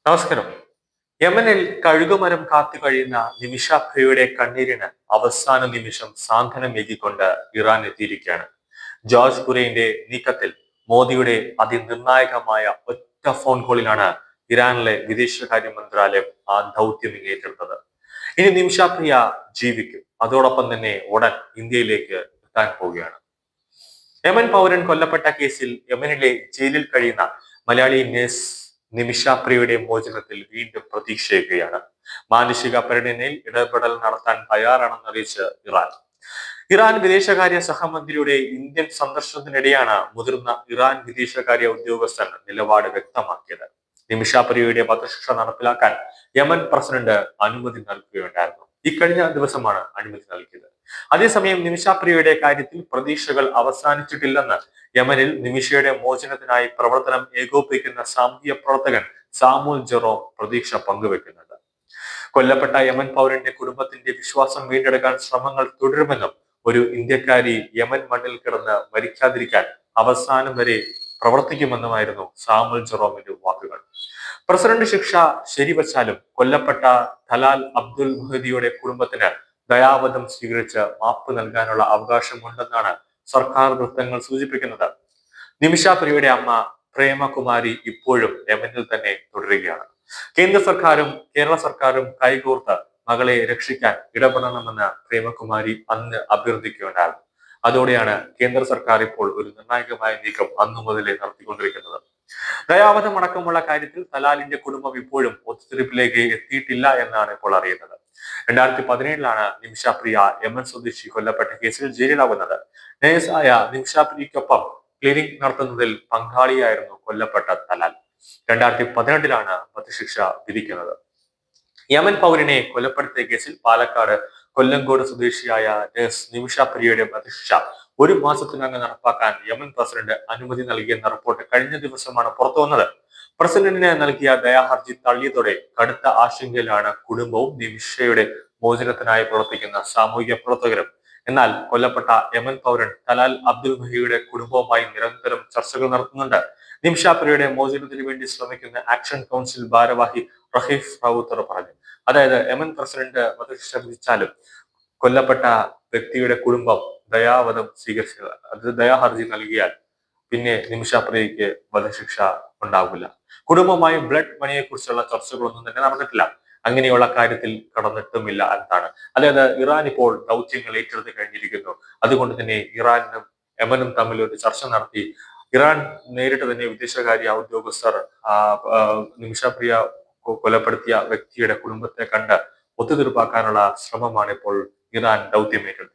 നമസ്കാരം. യമനിൽ കഴുകുമരം കാത്തു കഴിയുന്ന നിമിഷാഖയുടെ കണ്ണീരിന് അവസാന നിമിഷം സാന്ത്വനമേകിക്കൊണ്ട് ഇറാൻ എത്തിയിരിക്കുകയാണ്. ജോർജ് കുര്യന്റെ നീക്കത്തിൽ മോദിയുടെ അതിനിർണായകമായ ഒറ്റ ഫോൺ കോളിലാണ് ഇറാനിലെ വിദേശകാര്യ മന്ത്രാലയം ആ ദൗത്യം ഏറ്റെടുത്തത്. ഇനി നിമിഷാപ്രിയ ജീവിക്കും. അതോടൊപ്പം തന്നെ ഉടൻ ഇന്ത്യയിലേക്ക് എത്താൻ പോവുകയാണ്. യമൻ പൗരൻ കൊല്ലപ്പെട്ട കേസിൽ യമനിലെ ജയിലിൽ കഴിയുന്ന മലയാളി നേഴ്സ് നിമിഷ പ്രിയയുടെ മോചനത്തിൽ വീണ്ടും പ്രതീക്ഷയുകയാണ്. മാനുഷിക പരിഗണനയിൽ ഇടപെടൽ നടത്താൻ തയ്യാറാണെന്ന് അറിയിച്ച് ഇറാൻ. ഇറാൻ വിദേശകാര്യ സഹമന്ത്രിയുടെ ഇന്ത്യൻ സന്ദർശനത്തിനിടെയാണ് മുതിർന്ന ഇറാൻ വിദേശകാര്യ ഉദ്യോഗസ്ഥൻ നിലപാട് വ്യക്തമാക്കിയത്. നിമിഷ പ്രിയയുടെ വധശിക്ഷ നടപ്പിലാക്കാൻ യമൻ പ്രസിഡന്റ് അനുമതി നൽകുകയുണ്ടായിരുന്നു. ഇക്കഴിഞ്ഞ ദിവസമാണ് അനുമതി നൽകിയത്. അതേസമയം നിമിഷാപ്രിയയുടെ കാര്യത്തിൽ പ്രതീക്ഷകൾ അവസാനിച്ചിട്ടില്ലെന്ന് യമനിൽ നിമിഷയുടെ മോചനത്തിനായി പ്രവർത്തനം ഏകോപിപ്പിക്കുന്ന സാമൂഹ്യ പ്രവർത്തകൻ സാമുൽ ജെറോം പ്രതീക്ഷ പങ്കുവെക്കുന്നുണ്ട്. കൊല്ലപ്പെട്ട യമൻ പൗരന്റെ കുടുംബത്തിന്റെ വിശ്വാസം വീണ്ടെടുക്കാൻ ശ്രമങ്ങൾ തുടരുമെന്നും ഒരു ഇന്ത്യക്കാരി യമൻ മണ്ണിൽ കിടന്ന് മരിക്കാതിരിക്കാൻ അവസാനം വരെ പ്രവർത്തിക്കുമെന്നുമായിരുന്നു സാമുൽ ജെറോമിന്റെ വാക്കുകൾ. പ്രസിഡന്റ് ശിക്ഷ ശരിവച്ചാലും കൊല്ലപ്പെട്ട തലാൽ അബ്ദുൽ മുഹദിയുടെ കുടുംബത്തിന് ദയാവധം സ്വീകരിച്ച് മാപ്പ് നൽകാനുള്ള അവകാശമുണ്ടെന്നാണ് സർക്കാർ വൃത്തങ്ങൾ സൂചിപ്പിക്കുന്നത്. നിമിഷാപ്രിയയുടെ അമ്മ പ്രേമകുമാരി ഇപ്പോഴും യമനിൽ തന്നെ തുടരുകയാണ്. കേന്ദ്ര സർക്കാരും കേരള സർക്കാരും കൈകോർത്ത് മകളെ രക്ഷിക്കാൻ ഇടപെടണമെന്ന് പ്രേമകുമാരി അന്ന് അഭ്യർത്ഥിക്കുകയുണ്ടായിരുന്നു. അതോടെയാണ് കേന്ദ്ര സർക്കാർ ഇപ്പോൾ ഒരു നിർണായകമായ നീക്കം അന്നു മുതലേ നടത്തിക്കൊണ്ടിരിക്കുന്നത്. ദയാവധം അടക്കമുള്ള കാര്യത്തിൽ തലാലിന്റെ കുടുംബം ഇപ്പോഴും ഒത്തുതീർപ്പിലേക്ക് എത്തിയിട്ടില്ല എന്നാണ് ഇപ്പോൾ അറിയുന്നത്. 2017 നിമിഷാപ്രിയ യമൻ സ്വദേശി കൊല്ലപ്പെട്ട കേസിൽ ജയിലിലാവുന്നത്. നേഴ്സായ നിമിഷാപ്രിയക്കൊപ്പം ക്ലിനിക് നടത്തുന്നതിൽ പങ്കാളിയായിരുന്നു കൊല്ലപ്പെട്ട തലാൽ. 2018 വധശിക്ഷ വിധിക്കുന്നത്. യമൻ പൗരനെ കൊലപ്പെടുത്തിയ കേസിൽ പാലക്കാട് കൊല്ലങ്കോട് സ്വദേശിയായ നഴ്സ് നിമിഷാപ്രിയയുടെ വധശിക്ഷ 1 മാസത്തിനകം നടപ്പാക്കാൻ യമൻ പ്രസിഡന്റ് അനുമതി നൽകിയെന്ന റിപ്പോർട്ട് കഴിഞ്ഞ ദിവസമാണ് പുറത്തു വന്നത്. പ്രസിഡന്റിന് നൽകിയ ദയാഹർജി തള്ളിയതോടെ കടുത്ത ആശങ്കയിലാണ് കുടുംബവും നിമിഷയുടെ മോചനത്തിനായി പ്രവർത്തിക്കുന്ന സാമൂഹിക പ്രവർത്തകരും. എന്നാൽ കൊല്ലപ്പെട്ട യമൻ പൗരൻ തലാൽ അബ്ദുൽ മഹിയുടെ കുടുംബവുമായി നിരന്തരം ചർച്ചകൾ നടത്തുന്നുണ്ട്. നിമിഷാപ്രിയയുടെ മോചനത്തിന് വേണ്ടി ശ്രമിക്കുന്ന ആക്ഷൻ കൗൺസിൽ ഭാരവാഹി റഹീഫ് റാവുത്തർ പറഞ്ഞു. അതായത് യമൻ പ്രസിഡന്റ് വധശിക്ഷ വിധിച്ചാലും കൊല്ലപ്പെട്ട വ്യക്തിയുടെ കുടുംബം ദയാവധം സ്വീകരിച്ച അത് ദയാഹർജി നൽകിയാൽ പിന്നെ നിമിഷാപ്രിയയ്ക്ക് വധശിക്ഷ ഉണ്ടാവില്ല. കുടുംബമായി ബ്ലഡ് മണിയെ കുറിച്ചുള്ള ചർച്ചകളൊന്നും തന്നെ നടന്നിട്ടില്ല. അങ്ങനെയുള്ള കാര്യത്തിൽ കടന്നിട്ടുമില്ല എന്നാണ്. അതായത് ഇറാൻ ഇപ്പോൾ ദൗത്യങ്ങൾ ഏറ്റെടുത്ത് കഴിഞ്ഞിരിക്കുന്നു. അതുകൊണ്ട് തന്നെ ഇറാനും യമനും തമ്മിൽ ഒരു ചർച്ച നടത്തി ഇറാൻ നേരിട്ട് തന്നെ വിദേശകാര്യ ഉദ്യോഗസ്ഥർ നിമിഷപ്രിയ കൊലപ്പെടുത്തിയ വ്യക്തിയുടെ കുടുംബത്തെ കണ്ട് ഒത്തുതീർപ്പാക്കാനുള്ള ശ്രമമാണ് ഇപ്പോൾ ഇറാൻ ദൗത്യം ഏറ്റെടുത്തത്.